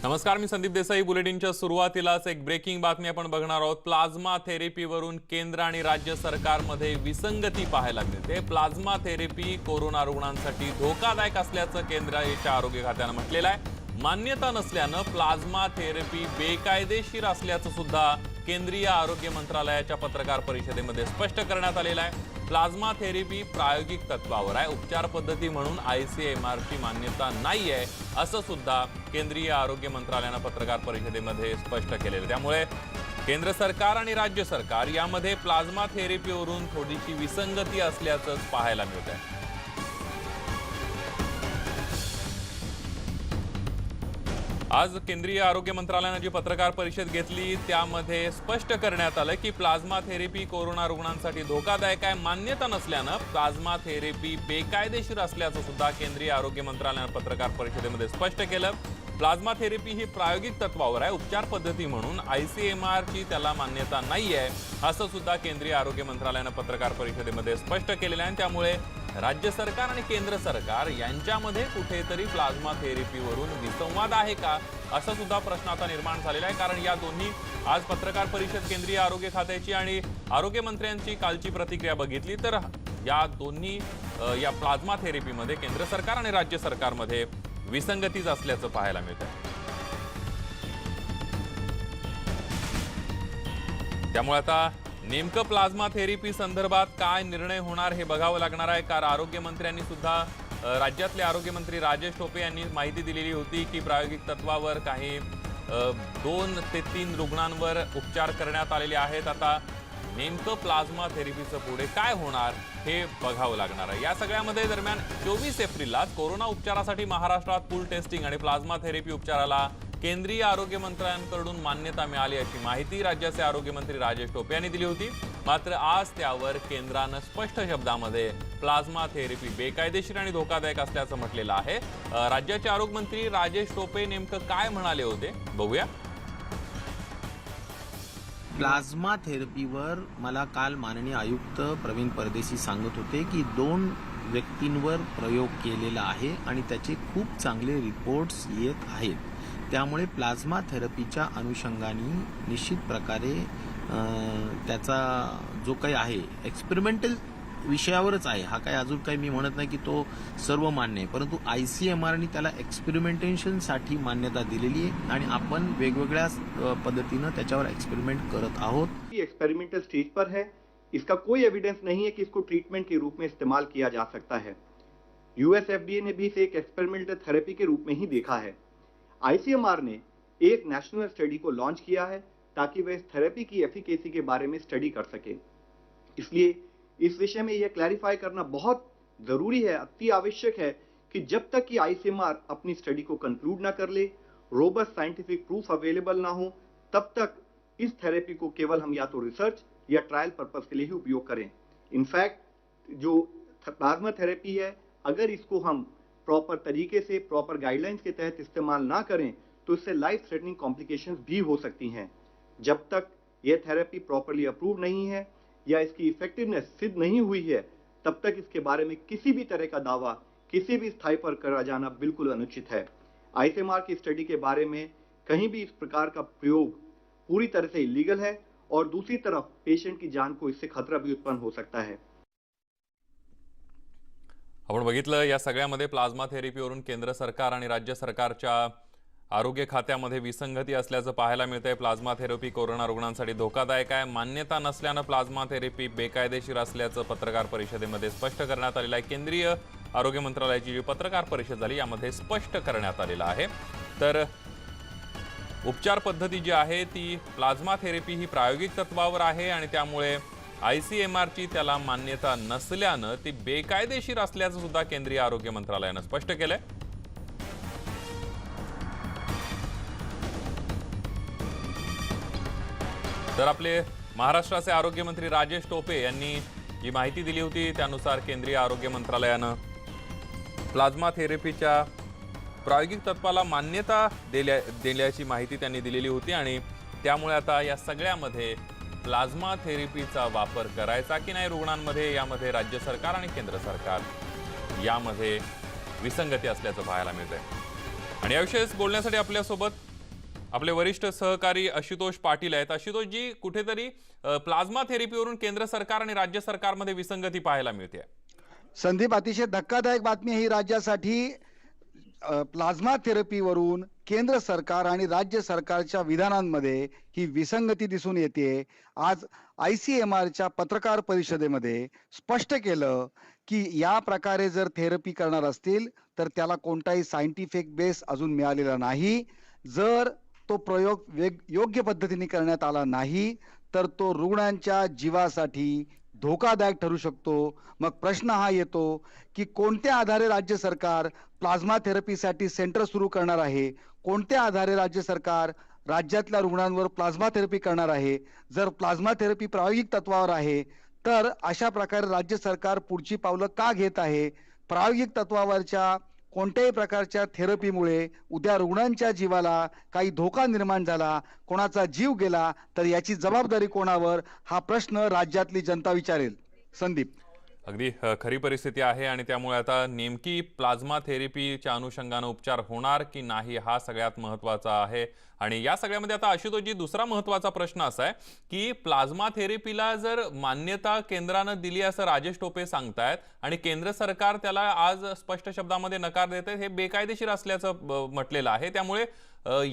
नमस्कार, मी संदीप देसाई। बुलेटिनच्या सुरुवातीलाच एक ब्रेकिंग बातमी आपण बघणार आहोत। प्लाझ्मा थेरपीवरून केंद्र आणि राज्य सरकारमध्ये विसंगती पाहायला मिळते। प्लाझ्मा थेरपी कोरोना रुग्णांसाठी धोकादायक असल्याचं केंद्राच्या आरोग्य खात्याने म्हटलेलं आहे। मान्यता नसल्याने प्लाझ्मा थेरपी बेकायदेशीर असल्याचं सुद्धा केंद्रीय आरोग्य मंत्रालयाच्या पत्रकार परिषदेमध्ये स्पष्ट करण्यात आलेलं आहे। प्लाझ्मा थेरपी प्रायोगिक तत्वावर आहे, उपचार पद्धती म्हणून ICMR ची मान्यता नाही आहे असं सुद्धा केंद्रीय आरोग्य मंत्रालयाने पत्रकार परिषदेमध्ये स्पष्ट केलेलं। त्यामुळे केंद्र सरकार आणि राज्य सरकार यामध्ये प्लाझ्मा थेरपीवरून थोडीशी विसंगती असल्याचं पाहायला मिळत आहे। आज केंद्रीय आरोग्य मंत्रालयाने जी पत्रकार परिषद घेतली त्यामध्ये स्पष्ट करण्यात आलं की प्लाझ्मा थेरपी कोरोना रुग्णांसाठी धोकादायक आहे। मान्यता नसल्याने प्लाझ्मा थेरपी बेकायदेशीर असल्याचं सुद्धा केंद्रीय आरोग्य मंत्रालयाने पत्रकार परिषदेमध्ये स्पष्ट केलं। प्लाझ्मा थेरपी ही प्रायोगिक तत्वावर आहे, उपचार पद्धती म्हणून ICMR ची त्याला मान्यता नाही आहे असं सुद्धा केंद्रीय आरोग्य मंत्रालयाने पत्रकार परिषदेमध्ये स्पष्ट केलेलं आहे। त्यामुळे राज्य सरकार आणि केंद्र सरकार यांच्यामध्ये कुठेतरी प्लाझ्मा थेरपीवरून विसंवाद आहे का असा सुद्धा प्रश्न आता निर्माण झालेला आहे। कारण या दोन्ही आज पत्रकार परिषद केंद्रीय आरोग्य खात्याची आणि आरोग्य मंत्र्यांची कालची प्रतिक्रिया बघितली तर या दोन्ही या प्लाझ्मा थेरपीमध्ये केंद्र सरकार आणि राज्य सरकारमध्ये विसंगतीच असल्याचं पाहायला मिळतं। त्यामुळे आता नेमकं प्लाझ्मा थेरपी संदर्भात काय निर्णय होणार हे बघावं लागणार आहे। कारण आरोग्य मंत्र्यांनी सुद्धा राज्यातले आरोग्य मंत्री राजेश टोपे यांनी माहिती दिलेली होती की प्रायोगिक तत्वावर काही 2 ते 3 रुग्णांवर उपचार करण्यात आलेले आहेत। आता नेमकं प्लाझ्मा थेरपीचं पुढे काय होणार हे बघावं लागणार आहे। या सगळ्यामध्ये दरम्यान 24 एप्रिलला कोरोना उपचारासाठी महाराष्ट्रात पूल टेस्टिंग आणि प्लाझ्मा थेरपी उपचाराला केंद्रीय आरोग्य मंत्र्यांकडून मान्यता मिळाली अशी माहिती राज्याचे आरोग्य मंत्री राजेश टोपे यांनी दिली होती। मात्र आज त्यावर केंद्राने स्पष्ट शब्दामध्ये प्लाझ्मा थेरपी बेकायदेशीर आणि धोकादायक असल्याचं म्हटलेलं आहे। राज्याचे आरोग्य मंत्री राजेश टोपे नेमकं काय म्हणाले होते बघूया। प्लाझ्मा थेरपीवर मला काल माननीय आयुक्त प्रवीण परदेशी सांगत होते की 2 व्यक्तींवर प्रयोग केलेला आहे आणि त्याचे खूप चांगले रिपोर्ट्स येत आहेत। त्यामुळे प्लाझ्मा थेरपीच्या अनुषंगाने निश्चित प्रकारे त्याचा जो काही आहे एक्सपेरिमेंटल विषयावरच आहे। हा काय अजून काही मी म्हणत नाही की तो सर्व मान्य आहे, परंतु ICMRने त्याला एक्सपेरिमेंटेशनसाठी मान्यता दिलेली आहे आणि आपण वेगवेगळ्या पद्धतीने त्याच्यावर एक्सपेरिमेंट करत आहोत। एक्सपेरिमेंटल स्टेज पर है, इसका कोई एविडेंस नहीं है कि इसको ट्रीटमेंट के रूप में इस्तेमाल किया जा सकता है। US FDA ने भी इसे एक एक्सपेरिमेंटल थेरेपी के रूप में ही देखा है। ICMR ने एक नेशनल स्टडी को लॉन्च किया है ताकि वह इस थेरेपी की एफिकेसी के बारे में स्टडी कर सके। इसलिए इस विषय में यह क्लैरिफाई करना बहुत जरूरी है, अति आवश्यक है कि जब तक कि ICMR अपनी स्टडी को कंक्लूड ना कर ले, रोबस्ट साइंटिफिक प्रूफ अवेलेबल ना हो, तब तक इस थेरेपी को केवल हम या तो रिसर्च या ट्रायल पर्पस के लिए ही उपयोग करें। इनफैक्ट जो प्लाज्मा थेरेपी है, अगर इसको हम प्रॉपर तरीके से प्रॉपर गाइडलाइंस के तहत इस्तेमाल ना करें तो इससे लाइफ थ्रेटनिंग कॉम्प्लिकेशंस भी हो सकती हैं। जब तक यह थेरेपी प्रॉपरली अप्रूव नहीं है या इसकी इफेक्टिवनेस सिद्ध नहीं हुई है, तब तक इसके बारे में किसी भी तरह का दावा किसी भी स्थाई पर करा जाना बिल्कुल अनुचित है। ICMR की स्टडी के बारे में कहीं भी इस प्रकार का प्रयोग पूरी तरह से इलीगल है और दूसरी तरफ पेशेंट की जान को इससे खतरा भी उत्पन्न हो सकता है। आपण बघितलं या सगळ्यामध्ये प्लाझ्मा थेरपीवरून केंद्र सरकार आणि राज्य सरकारच्या आरोग्य खात्यामध्ये विसंगती असल्याचं पाहायला मिळतंय। प्लाझ्मा थेरपी कोरोना रुग्णांसाठी धोकादायक आहे, मान्यता नसल्याने प्लाझ्मा थेरपी बेकायदेशीर असल्याचं पत्रकार परिषदेमध्ये स्पष्ट करण्यात आलेलं आहे। केंद्रीय आरोग्य मंत्रालयाची जी पत्रकार परिषद झाली यामध्ये स्पष्ट करण्यात आलेलं आहे। तर उपचार पद्धती जी आहे ती प्लाझ्मा थेरपी ही प्रायोगिक तत्वावर आहे आणि त्यामुळे ICMR ची त्याला मान्यता नसल्याने ती बेकायदेशीर असल्याचं सुद्धा केंद्रीय आरोग्य मंत्रालयाने स्पष्ट केलंय। तर आपले महाराष्ट्राचे आरोग्य मंत्री राजेश टोपे यांनी जी माहिती दिली होती त्यानुसार केंद्रीय आरोग्य मंत्रालयाने प्लाझ्मा थेरपीच्या प्रायोगिक तत्वाला मान्यता दिल्याची माहिती त्यांनी दिलेली होती आणि त्यामुळे आता या सगळ्यामध्ये प्लाझ्मा थेरपीचा वापर करायचा की नाही रुग्णांमध्ये यामध्ये राज्य सरकार आणि केंद्र सरकार यामध्ये विसंगती असल्याचं पाहायला मिळतंय। आणि याविषयी बोलण्यासाठी आपल्यासोबत आपले वरिष्ठ सहकारी आशुतोष पाटील आहेत. आशुतोषजी, कुठेतरी प्लाझ्मा थेरपीवरून केंद्र सरकार आणि राज्य सरकारमध्ये विसंगती पाहायला मिळते. संदीप, अतिशय धक्कादायक बातमी ही राज्यासाठी. प्लाझ्मा थेरपीवरून केंद्र सरकार आणि राज्य सरकारच्या विधानांमध्ये ही विसंगती दिसून येते. आज ICMRच्या पत्रकार परिषदेमध्ये स्पष्ट केलं की या प्रकारे जर थेरपी करणार असतील तर त्याला कोणताही सायंटिफिक बेस अजून मिळालेला नाही. जर तो प्रयोग योग्य पद्धतीने करण्यात आला नाही तर तो रुग्णांच्या जीवासाठी धोकादायक ठरू शकतो. मग प्रश्न हा येतो की कोणत्या आधारे राज्य सरकार प्लाझ्मा थेरपीसाठी सेंटर सुरू करणार आहे, कोणत्या आधारे राज्य सरकार राज्यातल्या रुग्णांवर प्लाझ्मा थेरपी करणार आहे. जर प्लाझ्मा थेरपी प्रायोगिक तत्वावर आहे तर अशा प्रकारे राज्य सरकार पुढची पावलं का घेत आहे. प्रायोगिक तत्वावरच्या कोणत्याही प्रकारच्या थेरपीमुळे उद्या रुग्णांच्या जीवाला काही धोका निर्माण झाला, कोणाचा जीव गेला तर याची जबाबदारी कोणावर, हा प्रश्न राज्यातली जनता विचारेल. संदीप, अगदी खरी परिस्थिती आहे आणि त्यामुळे आता नेमकी प्लाझ्मा थेरपीच्या अनुषंगाने उपचार होणार की नाही हा सगळ्यात महत्त्वाचा आहे. आणि या सगळ्यामध्ये आता आशुतोषजी, दुसरा महत्त्वाचा प्रश्न असा आहे की प्लाझ्मा थेरपीला जर मान्यता केंद्रानं दिली असं राजेश टोपे सांगतायत आणि केंद्र सरकार त्याला आज स्पष्ट शब्दामध्ये नकार देत आहे, हे बेकायदेशीर असल्याचं म्हटलेलं आहे. त्यामुळे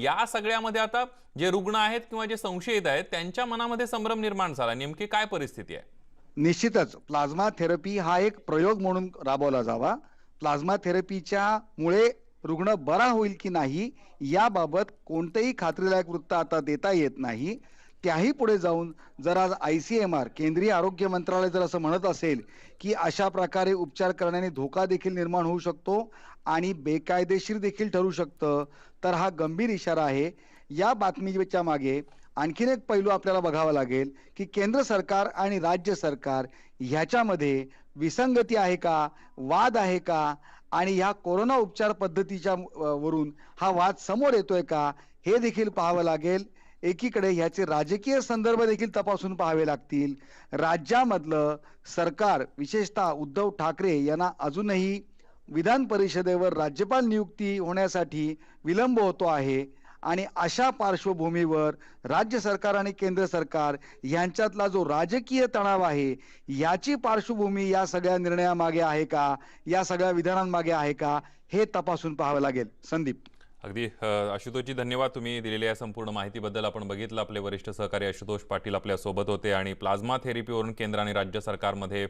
या सगळ्यामध्ये आता जे रुग्ण आहेत किंवा जे संशयित आहेत त्यांच्या मनामध्ये संभ्रम निर्माण झाला. नेमकी काय परिस्थिती आहे? निश्चितच प्लाझ्मा थेरपी हा एक प्रयोग म्हणून राबवला जावा. प्लाझ्मा थेरपीच्या मुळे रुग्ण बरा होईल की नाही याबाबत कोणतेही खात्रीलायक वृत्त आता देता येत नाही. त्याही पुढे जाऊन जर आज ICMR केंद्रीय आरोग्य मंत्रालय जर असं म्हणत असेल की अशा प्रकारे उपचार करण्याने धोका देखील निर्माण होऊ शकतो आणि बेकायदेशीर देखील ठरू शकतं तर हा गंभीर इशारा आहे. या बातमीच्या मागे आणखीन एक पैलू आपल्याला बघावा लागेल की केंद्र सरकार आणि राज्य सरकार ह्याच्यामध्ये विसंगती आहे का, वाद आहे का, आणि ह्या कोरोना उपचार पद्धतीच्या वरून हा वाद समोर येतोय का हे देखील पाहावं लागेल. एकीकडे ह्याचे राजकीय संदर्भ देखील तपासून पाहावे लागतील. राज्यामधलं सरकार विशेषतः उद्धव ठाकरे यांना अजूनही विधान परिषदेवर राज्यपाल नियुक्ती होण्यासाठी विलंब होतो आहे आणि अशा पार्श्वभूमीवर राज्य सरकार आणि केंद्र सरकार यांच्यातला जो राजकीय तणाव आहे याची पार्श्वभूमी या सगळ्या निर्णयामागे आहे का, या सगळ्या विधानांमागे आहे का, हे तपासून पाहावं लागेल. संदीप, अगदी आशुतोषजी, धन्यवाद तुम्ही दिलेल्या या संपूर्ण माहितीबद्दल. आपण बघितलं आपले वरिष्ठ सहकारी आशुतोष पाटील आपल्या सोबत होते आणि प्लाझ्मा थेरपीवरून केंद्र आणि राज्य सरकारमध्ये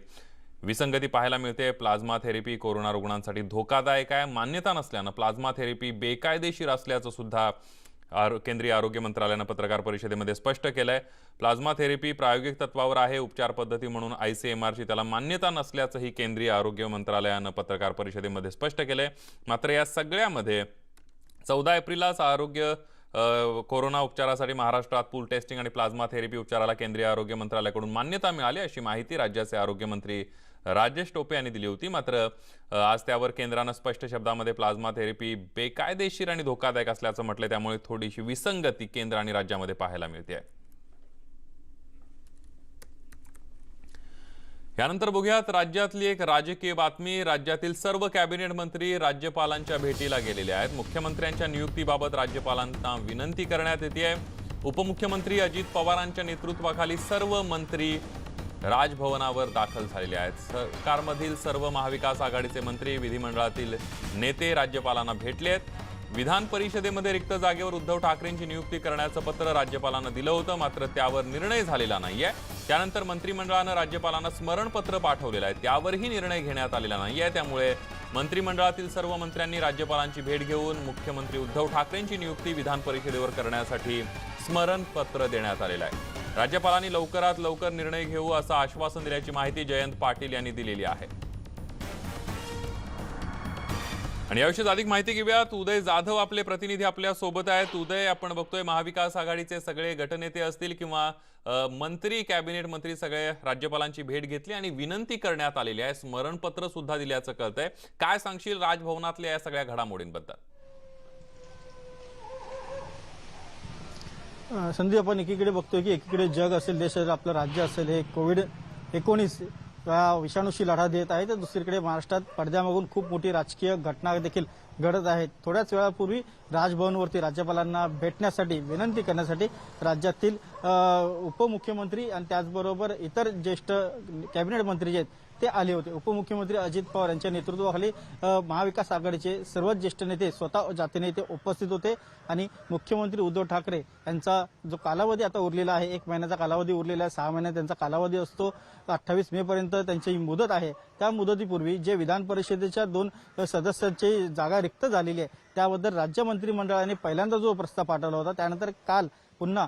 विसंगती पाहायला मिळते. प्लाझ्मा थेरपी कोरोना रुग्णांसाठी धोकादायक आहे, मान्यता नसल्यानं प्लाझ्मा थेरपी बेकायदेशीर असल्याचं सुद्धा केंद्रीय आरोग्य मंत्रालयानं पत्रकार परिषदेमध्ये स्पष्ट केलंय. प्लाझ्मा थेरपी प्रायोगिक तत्वावर आहे, उपचार पद्धती म्हणून ICMRची त्याला मान्यता नसल्याचंही केंद्रीय आरोग्य मंत्रालयानं पत्रकार परिषदेमध्ये स्पष्ट केलंय. मात्र या सगळ्यामध्ये 14 एप्रिललाच कोरोना उपचारासाठी महाराष्ट्रात पूल टेस्टिंग आणि प्लाझ्मा थेरपी उपचाराला केंद्रीय आरोग्य मंत्रालयाकडून मान्यता मिळाली अशी माहिती राज्याचे आरोग्यमंत्री राजेश टोपे यांनी दिली होती. मात्र आज त्यावर केंद्रानं स्पष्ट शब्दामध्ये प्लाझ्मा थेरपी बेकायदेशीर आणि धोकादायक असल्याचं म्हटलं. त्यामुळे थोडीशी विसंगती केंद्र आणि राज्यामध्ये पाहायला मिळते आहे. यानंतर बघूयात राज्यातली एक राजकीय बातमी. राज्यातील सर्व कॅबिनेट मंत्री राज्यपालांच्या भेटीला गेलेले आहेत. मुख्यमंत्र्यांच्या नियुक्तीबाबत राज्यपालांना विनंती करण्यात येते. उपमुख्यमंत्री अजित पवारांच्या नेतृत्वाखाली सर्व मंत्री राजभवनावर दाखल झालेले आहेत. सरकारमधील सर्व महाविकास आघाडीचे मंत्री, विधिमंडळातील नेते राज्यपालांना भेटले आहेत. विधान परिषदेमध्ये रिक्त जागेवर उद्धव ठाकरेंची नियुक्ती करण्याचं पत्र राज्यपालांना दिलं होतं, मात्र त्यावर निर्णय झालेला नाहीये. त्यानंतर मंत्रिमंडळानं राज्यपालांना स्मरणपत्र पाठवलेलं आहे, त्यावरही निर्णय घेण्यात आलेला नाहीये. त्यामुळे मंत्रिमंडळातील सर्व मंत्र्यांनी राज्यपालांची भेट घेऊन मुख्यमंत्री उद्धव ठाकरेंची नियुक्ती विधान परिषदेवर करण्यासाठी स्मरणपत्र देण्यात आलेलं आहे. राज्यपालांनी लवकरात लवकर निर्णय घेऊ असं आश्वासन दिल्याची माहिती जयंत पाटील यांनी दिलेली आहे. आणि याविषयी अधिक माहिती घेऊयात. उदय जाधव आपले प्रतिनिधी आपल्या सोबत आहेत. उदय, आपण बघतोय महाविकास आघाडीचे सगळे गटनेते असतील किंवा मंत्री, कॅबिनेट मंत्री सगळे राज्यपालांची भेट घेतली आणि विनंती करण्यात आलेली आहे, स्मरणपत्र सुद्धा दिल्याचं कळतंय. काय सांगशील राजभवनातल्या या सगळ्या घडामोडींबद्दल? संदीप, आपण एकीकडे बघतोय की एकीकडे जग असेल, देश असेल, आपलं राज्य असेल, हे कोविड-19 विषाणूशी लढा देत आहे तर दुसरीकडे महाराष्ट्रात पडद्यामागून खूप मोठी राजकीय घटना देखील घडत आहेत. थोड्याच वेळापूर्वी राजभवनवरती राज्यपालांना भेटण्यासाठी विनंती करण्यासाठी राज्यातील उपमुख्यमंत्री आणि त्याचबरोबर इतर ज्येष्ठ कॅबिनेट मंत्री जे आहेत ते आले होते. उपमुख्यमंत्री अजित पवार यांच्या नेतृत्वाखाली महाविकास आघाडीचे सर्वच ज्येष्ठ नेते स्वतः जातीने ते उपस्थित होते आणि मुख्यमंत्री उद्धव ठाकरे यांचा जो कालावधी आता उरलेला आहे, 1 महिन्याचा कालावधी उरलेला आहे, 6 महिन्यात त्यांचा कालावधी असतो, 28 मे पर्यंत त्यांची मुदत आहे. त्या मुदतीपूर्वी जे विधान परिषदेच्या 2 सदस्यांची जागा रिक्त झालेली आहे त्याबद्दल राज्य मंत्रिमंडळाने पहिल्यांदा जो प्रस्ताव पाठवला होता त्यानंतर काल पुन्हा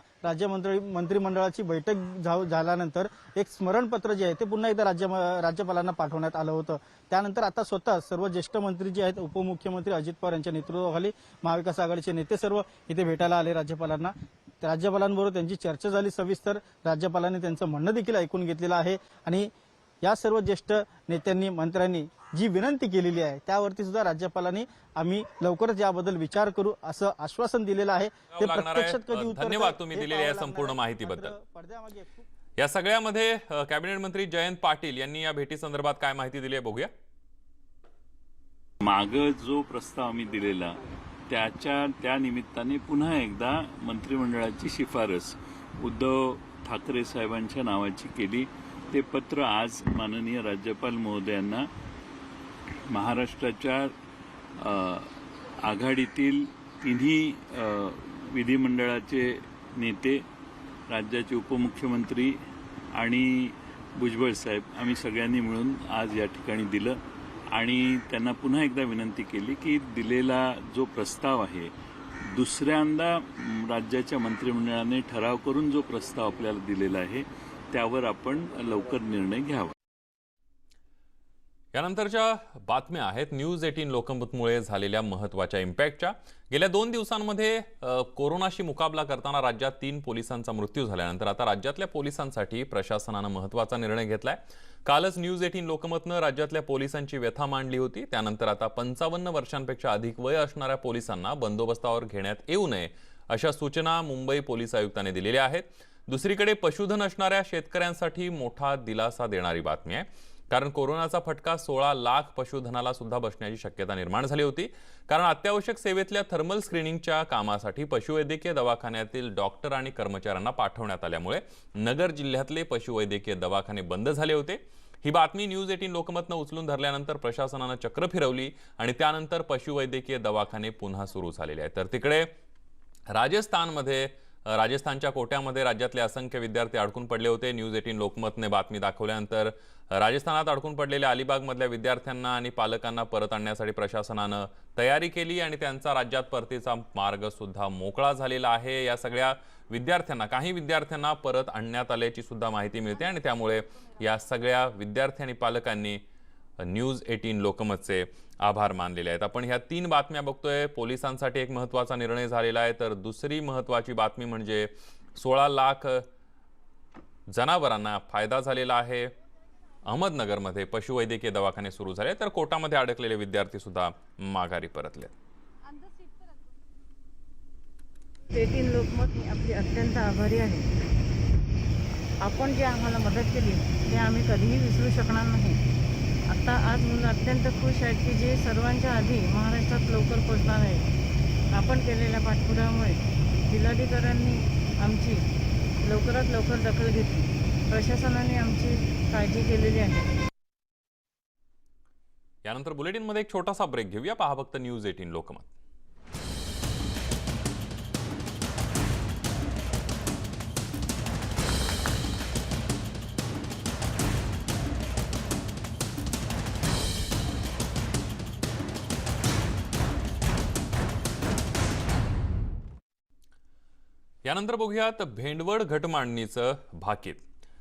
मंत्रिमंडळाची बैठक झाल्यानंतर एक स्मरणपत्र जे आहे ते पुन्हा एकदा राज्यपालांना पाठवण्यात आलं होतं. त्यानंतर आता स्वतः सर्व ज्येष्ठ मंत्री जे आहेत उपमुख्यमंत्री अजित पवार यांच्या नेतृत्वाखाली महाविकास आघाडीचे नेते सर्व इथे भेटायला आले राज्यपालांना. राज्यपालांबरोबर त्यांची चर्चा झाली सविस्तर. राज्यपालांनी त्यांचं म्हणणं देखील ऐकून घेतलेलं आहे आणि या सर्व ज्येष्ठ नेत्यांनी मंत्र्यांनी जी विनंती केलेली आहे त्यावरती सुद्धा राज्यपालांनी आम्ही लवकरच याबद्दल विचार करू असं आश्वासन दिलेलं आहे. ते प्रत्यक्षात कधी उत्तर धन्यवाद तुम्ही दिलेल्या या संपूर्ण माहितीबद्दल. या सगळ्यामध्ये कॅबिनेट मंत्री जयंत पाटील यांनी या भेटी संदर्भात काय माहिती दिली आहे बघूया. माग जो प्रस्ताव आम्ही दिलेला त्या निमित्ताने पुन्हा एकदा मंत्रिमंडळाची शिफारस उद्धव ठाकरे साहेबांच्या नावाची केली. ते पत्र आज माननीय राज्यपाल महोदयांना महाराष्ट्राच्या आघाडीतील तिन्ही विधिमंडळाचे नेते, राज्याचे उपमुख्यमंत्री आणि भुजबळ साहेब आम्ही सगळ्यांनी मिळून आज या ठिकाणी दिलं आणि त्यांना पुन्हा एकदा विनंती केली की दिलेला जो प्रस्ताव आहे दुसऱ्यांदा राज्याच्या मंत्रिमंडळाने ठराव करून जो प्रस्ताव आपल्याला दिलेला आहे त्यावर आपण लवकर निर्णय घ्यावा. यानंतरच्या बातम्या आहेत न्यूज 18 लोकमतमुळे झालेल्या महत्त्वाच्या इम्पॅक्टच्या. गेल्या 2 दिवसांमध्ये कोरोनाशी मुकाबला करताना राज्यात 3 पोलिसांचा मृत्यू झाल्यानंतर आता राज्यातल्या पोलिसांसाठी प्रशासनानं महत्त्वाचा निर्णय घेतलाय. कालच न्यूज 18 लोकमतनं राज्यातल्या पोलिसांची व्यथा मांडली होती. त्यानंतर आता 55 वर्षांपेक्षा अधिक वय असणाऱ्या पोलिसांना बंदोबस्तावर घेण्यात येऊ नये अशा सूचना मुंबई पोलीस आयुक्तांनी दिलेल्या आहेत. दुसरीकडे पशुधन असणाऱ्या शेतकऱ्यांसाठी मोठा दिलासा देणारी बातमी आहे. कारण कोरोनाचा फटका 16 लाख पशुधनाला सुद्धा बसण्याची शक्यता निर्माण झाली होती. कारण अत्यावश्यक सेवेतल्या थर्मल स्क्रीनिंगच्या कामासाठी पशुवैद्यकीय दवाखान्यातील डॉक्टर आणि कर्मचाऱ्यांना पाठवण्यात आल्यामुळे नगर जिल्ह्यातले पशुवैद्यकीय दवाखाने बंद झाले होते. ही बातमी न्यूज 18 लोकमतनं उचलून धरल्यानंतर प्रशासनानं चक्र फिरवली आणि त्यानंतर पशुवैद्यकीय दवाखाने पुन्हा सुरू झालेले आहेत. तर तिकडे राजस्थानच्या कोट्यामध्ये राज्यातले असंख्य विद्यार्थी अडकून पडले होते. न्यूज 18 लोकमतने बातमी दाखवल्यानंतर राजस्थानात अडकून पडलेल्या अलिबागमधल्या विद्यार्थ्यांना आणि पालकांना परत आणण्यासाठी प्रशासनानं तयारी केली आणि त्यांचा राज्यात परतीचा मार्ग सुद्धा मोकळा झालेला आहे. या सगळ्या काही विद्यार्थ्यांना परत आणण्यात आल्याची सुद्धा माहिती मिळते आणि त्यामुळे या सगळ्या विद्यार्थी आणि पालकांनी न्यूज 18 लोकमतचे आभार मानलेले आहेत. आपण ह्या 3 बातम्या बघतोय. पोलिसांसाठी एक महत्त्वाचा निर्णय झालेला आहे तर दुसरी महत्त्वाची बातमी म्हणजे 16 लाख जनावरांना फायदा झालेला आहे. अहमदनगरमध्ये पशुवैद्यकीय दवाखाने सुरू झाले तर कोटामध्ये अडकलेले विद्यार्थी सुद्धा माघारी परतले. 18 लोकमत मी आपली अत्यंत आभारी आहे. आपण जे आम्हाला मदत केली ते आम्ही कधीही विसरू शकणार नाही. आज मुलं अत्यंत खुश आहेत की जे सर्वांच्या आधी महाराष्ट्रात लवकर पोहोचणार आहे. आपण केलेल्या पाठपुराव्यामुळे जिल्हाधिकाऱ्यांनी आमची लवकरात लवकर दखल घेतली. प्रशासनाने आमची काळजी केलेली आहे. यानंतर बुलेटिनमध्ये एक छोटासा ब्रेक घेऊया. पहा फक्त न्यूज 18 लोकमत. यानंतर बघूयात भेंडवड घटमांडणीचं भाकीत.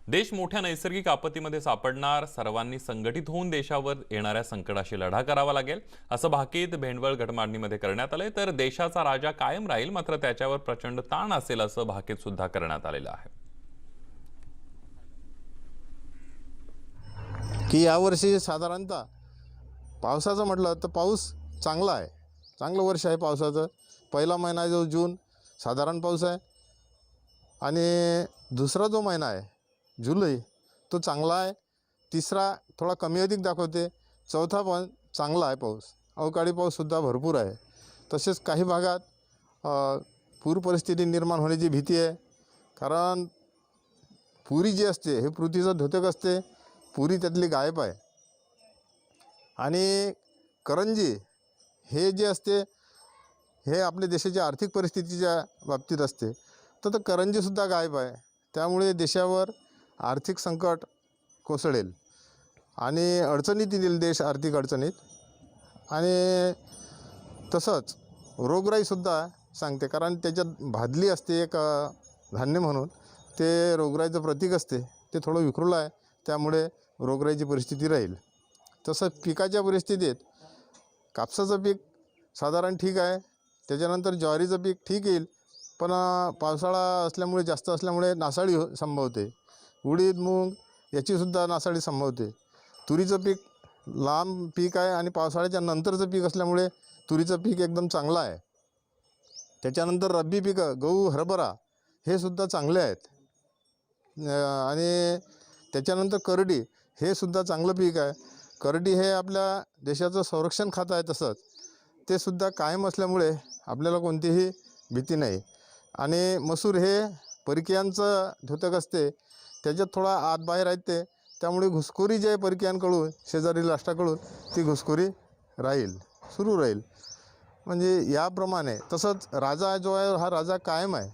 देश मोठ्या नैसर्गिक आपत्तीमध्ये सापडणार, सर्वांनी संघटित होऊन देशावर येणाऱ्या संकटाशी लढा करावा लागेल असं भाकीत भेंडवड घटमांडणीमध्ये करण्यात आलंय. तर देशाचा राजा कायम राहील मात्र त्याच्यावर प्रचंड ताण असेल असं भाकीत सुद्धा करण्यात आलेलं आहे. की यावर्षी साधारणतः पावसाचं म्हटलं तर पाऊस चांगला आहे. चांगलं वर्ष आहे पावसाचं. पहिला महिना जो जून साधारण पाऊस आहे आणि दुसरा जो महिना आहे जुलै तो चांगला आहे. तिसरा थोडा कमी अधिक दाखवते, चौथा पण चांगला आहे पाऊस, अवकाळी पाऊससुद्धा भरपूर आहे. तसेच काही भागात पूर परिस्थिती निर्माण होण्याची भीती आहे, कारण पुरी जी असते हे पृथ्वीचं द्योतक असते, पुरी त्यातली गायब आहे. आणि करंजी हे जे असते हे आपल्या देशाच्या आर्थिक परिस्थितीच्या बाबतीत असते, तर करंजीसुद्धा गायब आहे. त्यामुळे देशावर आर्थिक संकट कोसळेल आणि अडचणीत येईल देश, आर्थिक अडचणीत. आणि तसंच रोगराईसुद्धा सांगते, कारण त्याच्यात भादली असते एक धान्य म्हणून, ते रोगराईचं प्रतीक असते, ते थोडं विखुरलं आहे, त्यामुळे रोगराईची परिस्थिती राहील. तसंच पिकाच्या परिस्थितीत कापसाचं पीक साधारण ठीक आहे, त्याच्यानंतर ज्वारीचं पीक ठीक येईल, पण पावसाळा असल्यामुळे जास्त असल्यामुळे नासाडी संभवते. उडीद मूग याचीसुद्धा नासाडी संभवते. तुरीचं पीक लांब पीक आहे आणि पावसाळ्याच्या नंतरचं पीक असल्यामुळे तुरीचं पीक एकदम चांगलं आहे. त्याच्यानंतर रब्बी पिकं गहू, हरभरा हे सुद्धा चांगले आहेत. आणि त्याच्यानंतर करडी हे सुद्धा चांगलं पीक आहे. करडी हे आपल्या देशाचं संरक्षण खातं आहे, तसंच ते सुद्धा कायम असल्यामुळे आपल्याला कोणतीही भीती नाही. आणि मसूर हे परकीयांचं द्योतक असते, त्याच्यात थोडा आत बाहेर आहेत ते, त्यामुळे घुसखोरी जे आहे परकीयांकडून, शेजारील राष्ट्राकडून, ती घुसखोरी सुरू राहील. म्हणजे याप्रमाणे. तसंच राजा जो आहे हा राजा कायम आहे,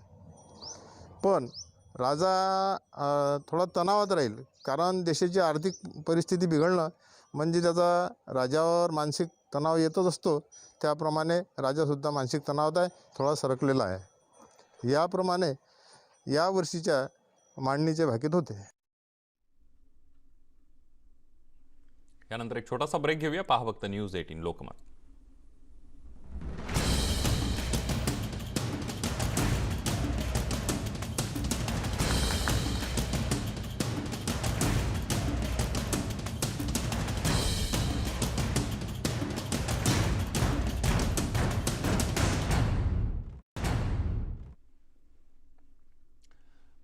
पण राजा थोडा तणावात राहील, कारण देशाची आर्थिक परिस्थिती बिघडणं म्हणजे त्याचा राजावर मानसिक तणाव येतच असतो. त्याप्रमाणे राजासुद्धा मानसिक तणावात आहे, थोडा सरकलेला आहे. याप्रमाणे यावर्षीच्या मांडणीचे भाकीत होते. यानंतर एक छोटासा ब्रेक घेऊया. पहा फक्त न्यूज 18 लोकमत.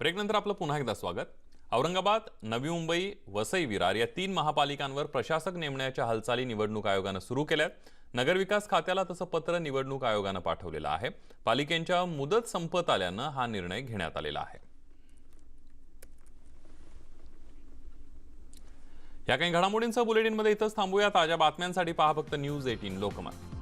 ब्रेकनंतर आपलं पुन्हा एकदा स्वागत. औरंगाबाद, नवी मुंबई, वसई विरार या 3 महापालिकांवर प्रशासक नेमण्याच्या हालचाली निवडणूक आयोगानं सुरू केल्यात. नगरविकास खात्याला तसं पत्र निवडणूक आयोगानं पाठवलेलं आहे. पालिकेच्या मुदत संपत आल्यानं हा निर्णय घेण्यात आलेला आहे. या काही घडामोडींसह बुलेटिनमध्ये इथंच थांबूया. ताज्या बातम्यांसाठी पहा फक्त न्यूज 18 लोकमत.